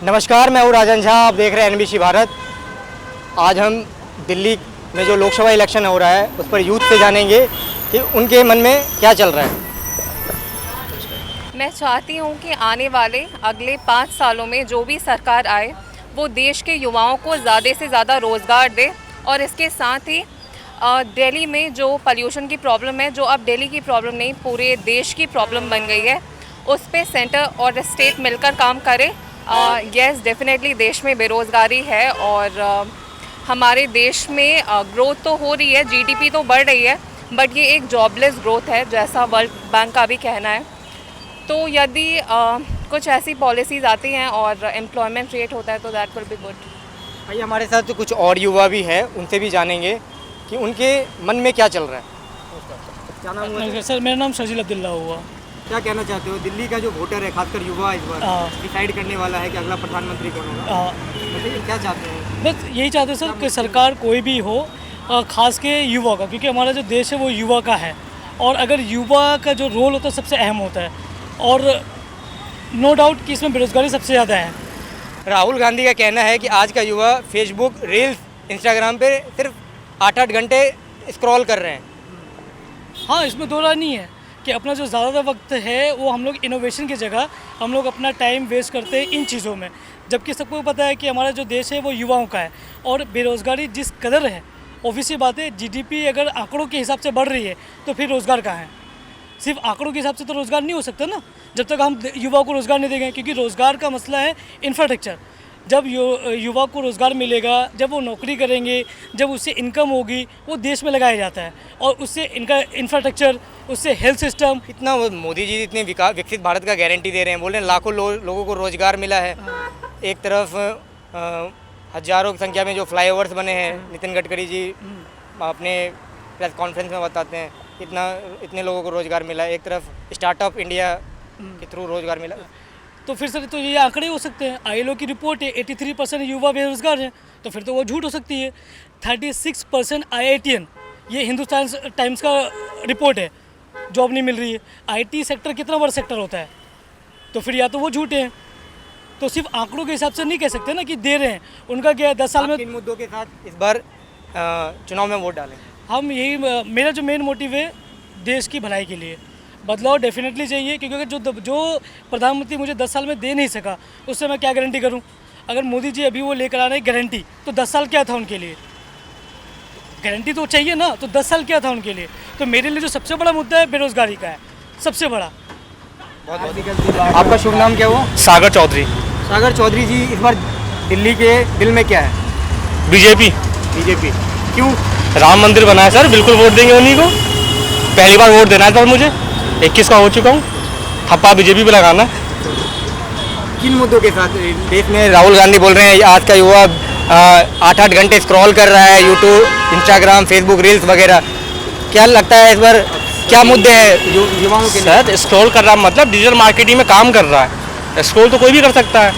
नमस्कार, मैं हूँ राजन झा। आप देख रहे हैं एनबीसी भारत। आज हम दिल्ली में जो लोकसभा इलेक्शन हो रहा है उस पर यूथ से जानेंगे कि उनके मन में क्या चल रहा है। मैं चाहती हूँ कि आने वाले अगले 5 सालों में जो भी सरकार आए वो देश के युवाओं को ज़्यादा से ज़्यादा रोज़गार दे और इसके साथ ही दिल्ली में जो पोल्यूशन की प्रॉब्लम है, जो अब दिल्ली की प्रॉब्लम नहीं पूरे देश की प्रॉब्लम बन गई है, उस पे सेंटर और स्टेट मिलकर काम करे। यस, डेफिनेटली देश में बेरोज़गारी है और हमारे देश में ग्रोथ तो हो रही है, जीडीपी तो बढ़ रही है, बट ये एक जॉबलेस ग्रोथ है जैसा वर्ल्ड बैंक का भी कहना है। तो यदि कुछ ऐसी पॉलिसीज़ आती हैं और एम्प्लॉयमेंट क्रिएट होता है तो दैट विल बी गुड। भाई, हमारे साथ तो कुछ और युवा भी हैं, उनसे भी जानेंगे कि उनके मन में क्या चल रहा है। क्या नाम हुआ सर? मेरा नाम शर्जील अब्दुल्ला हुआ। क्या कहना चाहते हो? दिल्ली का जो वोटर है, खासकर युवा, इस बार डिसाइड करने वाला है कि अगला प्रधानमंत्री कौन होगा। बताइए, क्या चाहते हैं? बस यही चाहते हैं सर कि सरकार कोई भी हो, खास के युवा का, क्योंकि हमारा जो देश है वो युवा का है और अगर युवा का जो रोल होता है सबसे अहम होता है और नो डाउट कि इसमें बेरोज़गारी सबसे ज़्यादा है। राहुल गांधी का कहना है कि आज का युवा फेसबुक, रील्स, इंस्टाग्राम पे सिर्फ 8-8 घंटे स्क्रॉल कर रहे हैं। हाँ, इसमें दो राय नहीं है कि अपना जो ज़्यादा वक्त है वो हम लोग इनोवेशन की जगह हम लोग अपना टाइम वेस्ट करते हैं इन चीज़ों में, जबकि सबको पता है कि हमारा जो देश है वो युवाओं का है और बेरोज़गारी जिस कदर है, ऑब्वियसली बात है जीडीपी अगर आंकड़ों के हिसाब से बढ़ रही है तो फिर रोज़गार कहाँ है? सिर्फ आंकड़ों के हिसाब से तो रोज़गार नहीं हो सकता ना, जब तक हम युवाओं को रोज़गार नहीं देंगे, क्योंकि रोज़गार का मसला है इंफ्रास्ट्रक्चर। जब युवा को रोज़गार मिलेगा, जब वो नौकरी करेंगे, जब उससे इनकम होगी, वो देश में लगाया जाता है और उससे इनका इंफ्रास्ट्रक्चर, उससे हेल्थ सिस्टम। इतना मोदी जी इतने विकसित भारत का गारंटी दे रहे हैं, बोल रहे हैं लाखों लोगों को रोज़गार मिला है। एक तरफ हज़ारों की संख्या में जो फ्लाईओवर्स बने हैं, नितिन गडकरी जी अपने प्रेस कॉन्फ्रेंस में बताते हैं इतने लोगों को रोज़गार मिला है। एक तरफ स्टार्टअप इंडिया के थ्रू रोज़गार मिला। तो फिर सर तो ये आंकड़े हो सकते हैं। आईएलओ की रिपोर्ट है 83% युवा बेरोजगार हैं, तो फिर तो वो झूठ हो सकती है। 36% IITian, ये हिंदुस्तान टाइम्स का रिपोर्ट है, जॉब नहीं मिल रही है। IT सेक्टर कितना बड़ा सेक्टर होता है, तो फिर या तो वो झूठे हैं। तो सिर्फ आंकड़ों के हिसाब से नहीं कह सकते ना कि दे रहे हैं। उनका क्या है 10 साल में। इन मुद्दों के साथ इस बार चुनाव में वोट डालें। हम यही, मेरा जो मेन मोटिव है देश की भलाई के लिए बदलाव डेफिनेटली चाहिए, क्योंकि अगर जो प्रधानमंत्री मुझे 10 साल में दे नहीं सका उससे मैं क्या गारंटी करूं? अगर मोदी जी अभी वो लेकर आ रहे हैं गारंटी, तो 10 साल क्या था उनके लिए? गारंटी तो चाहिए ना, तो 10 साल क्या था उनके लिए? तो मेरे लिए जो सबसे बड़ा मुद्दा है बेरोजगारी का है, सबसे बड़ा। आपका शुभ नाम क्या हुआ? सागर चौधरी। सागर चौधरी जी, इस बार दिल्ली के दिल में क्या है? बीजेपी। क्यों? राम मंदिर बना है सर, बिल्कुल वोट देंगे उन्हीं को। पहली बार वोट देना है सर मुझे, 21 का हो चुका हूँ। थप्पा बीजेपी पे लगाना है। किन मुद्दों के साथ? देश में राहुल गांधी बोल रहे हैं आज का युवा 8-8 घंटे स्क्रॉल कर रहा है, यूट्यूब, इंस्टाग्राम, फेसबुक, रील्स वगैरह। क्या लगता है इस बार क्या मुद्दे हैं युवाओं के? सर स्क्रॉल कर रहा मतलब डिजिटल मार्केटिंग में काम कर रहा है। स्क्रॉल तो कोई भी कर सकता है,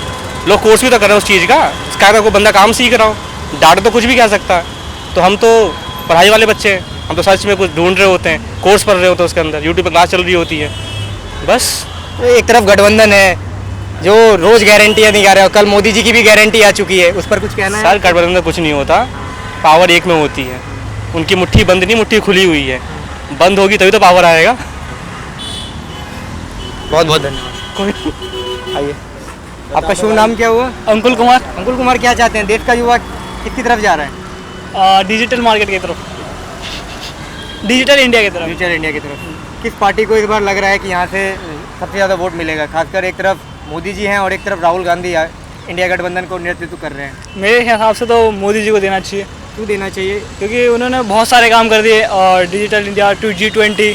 लोग कोर्स भी तो कर रहे हैं उस चीज़ का। क्या कोई बंदा काम सीख रहा हो, डाटा तो कुछ भी कह सकता है। तो हम तो पढ़ाई वाले बच्चे हैं, हम तो सर्च में कुछ ढूंढ रहे होते हैं, कोर्स पढ़ रहे होते हैं, उसके अंदर यूट्यूब पर क्लास चल रही होती है बस। एक तरफ गठबंधन है जो रोज़ गारंटियाँ निकाल रहे हो, कल मोदी जी की भी गारंटी आ चुकी है, उस पर कुछ कहना है? सर गठबंधन में कुछ नहीं होता, पावर एक में होती है। उनकी मुट्ठी बंद नहीं, मुट्ठी खुली हुई है। बंद होगी तभी तो पावर आएगा। बहुत बहुत धन्यवाद। आइए, आपका शुभ नाम क्या हुआ? अंकुल कुमार। अंकुल कुमार, क्या चाहते हैं? देश का युवा किसकी तरफ जा रहा है? डिजिटल मार्केट की तरफ, डिजिटल इंडिया की तरफ। फ्यूचर इंडिया की तरफ। किस पार्टी को इस बार लग रहा है कि यहाँ से सबसे ज़्यादा वोट मिलेगा? खासकर एक तरफ मोदी जी हैं और एक तरफ राहुल गांधी इंडिया गठबंधन को नेतृत्व कर रहे हैं। मेरे हिसाब से तो मोदी जी को देना चाहिए। क्यों देना चाहिए? क्योंकि उन्होंने बहुत सारे काम कर दिए और डिजिटल इंडिया, G20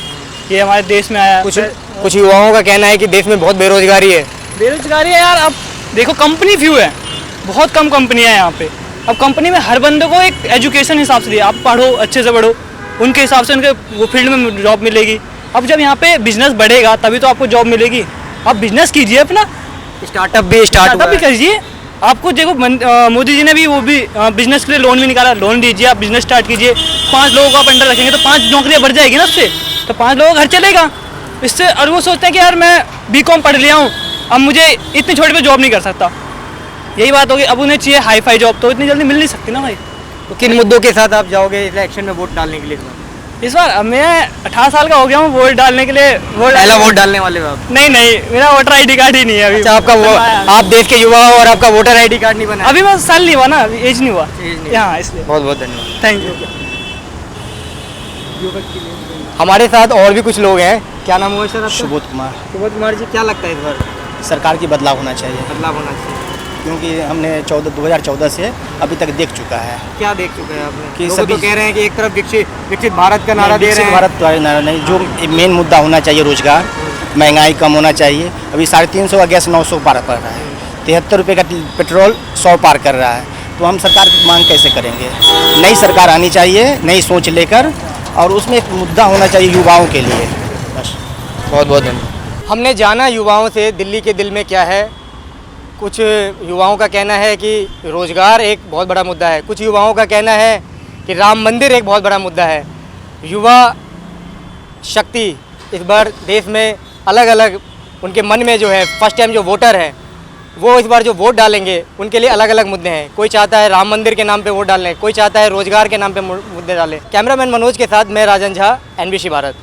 ये हमारे देश में आया। कुछ युवाओं का कहना है कि देश में बहुत बेरोजगारी है। बेरोजगारी है यार। अब देखो कंपनी फ्यू है, बहुत कम कंपनियां हैं यहाँ पे। अब कंपनी में हर बंदे को एक एजुकेशन हिसाब से दिया, आप पढ़ो, अच्छे से पढ़ो, उनके हिसाब से उनके वो फील्ड में जॉब मिलेगी। अब जब यहाँ पे बिजनेस बढ़ेगा तभी तो आपको जॉब मिलेगी। आप बिजनेस कीजिए, अपना स्टार्टअप भी स्टार्ट कीजिए। आपको देखो मोदी जी ने भी वो भी बिजनेस के लिए लोन भी निकाला, लोन दीजिए, आप बिजनेस स्टार्ट कीजिए। 5 लोगों को आप अंडर रखेंगे तो 5 नौकरियां बढ़ जाएगी ना उससे, तो 5 लोगों का घर चलेगा इससे। और वो सोचते हैं कि यार मैं BCom पढ़ लिया हूँ, अब मुझे इतनी छोटी पे जॉब नहीं कर सकता, यही बात होगी, अब उन्हें चाहिए हाई फाई जॉब, तो इतनी जल्दी मिल नहीं सकती ना भाई। तो किन मुद्दों के साथ आप जाओगे इलेक्शन में वोट डालने के लिए इस बार? इस बार अब मैं 18 साल का हो गया हूँ, वोट डालने के लिए पहला वोट डालने वाले हो आप? नहीं नहीं, मेरा वोटर आईडी कार्ड ही नहीं है अभी। अच्छा, आपका वो आप देश के युवा हो और आपका वोटर आईडी कार्ड नहीं बना है? अभी बस साल नहीं हुआ ना, अभी एज नहीं हुआ। एज नहीं हाँ, इसलिए बहुत बहुत धन्यवाद। Thank you. हमारे साथ और भी कुछ लोग हैं। क्या नाम हुआ सर आपका? सुबोध कुमार। सुबोध कुमार जी, क्या लगता है इस बार सरकार की बदलाव होना चाहिए, बदलाव होना चाहिए? क्योंकि हमने 2014 से अभी तक देख चुका है क्या देख चुके हैं आपने? कि लोग सभी- तो कह रहे हैं कि एक तरफ विकसित भारत का नारा दे रहे विकसित हैं। भारत तो नारा नहीं, जो मेन मुद्दा होना चाहिए रोजगार, महंगाई कम होना चाहिए। अभी 350 का गैस 900 पार कर रहा है, 73 रुपये का पेट्रोल 100 पार कर रहा है, तो हम सरकार की मांग कैसे करेंगे? नई सरकार आनी चाहिए, नई सोच लेकर, और उसमें एक मुद्दा होना चाहिए युवाओं के लिए, बस। बहुत बहुत धन्यवाद। हमने जाना युवाओं से दिल्ली के दिल में क्या है। कुछ युवाओं का कहना है कि रोज़गार एक बहुत बड़ा मुद्दा है, कुछ युवाओं का कहना है कि राम मंदिर एक बहुत बड़ा मुद्दा है। युवा शक्ति इस बार देश में अलग अलग उनके मन में जो है, फर्स्ट टाइम जो वोटर हैं वो इस बार जो वोट डालेंगे उनके लिए अलग अलग मुद्दे हैं। कोई चाहता है राम मंदिर के नाम पे वोट डालने, कोई चाहता है रोज़गार के नाम पे मुद्दे डालें। कैमरामैन मनोज के साथ मैं राजन झा, NBC भारत।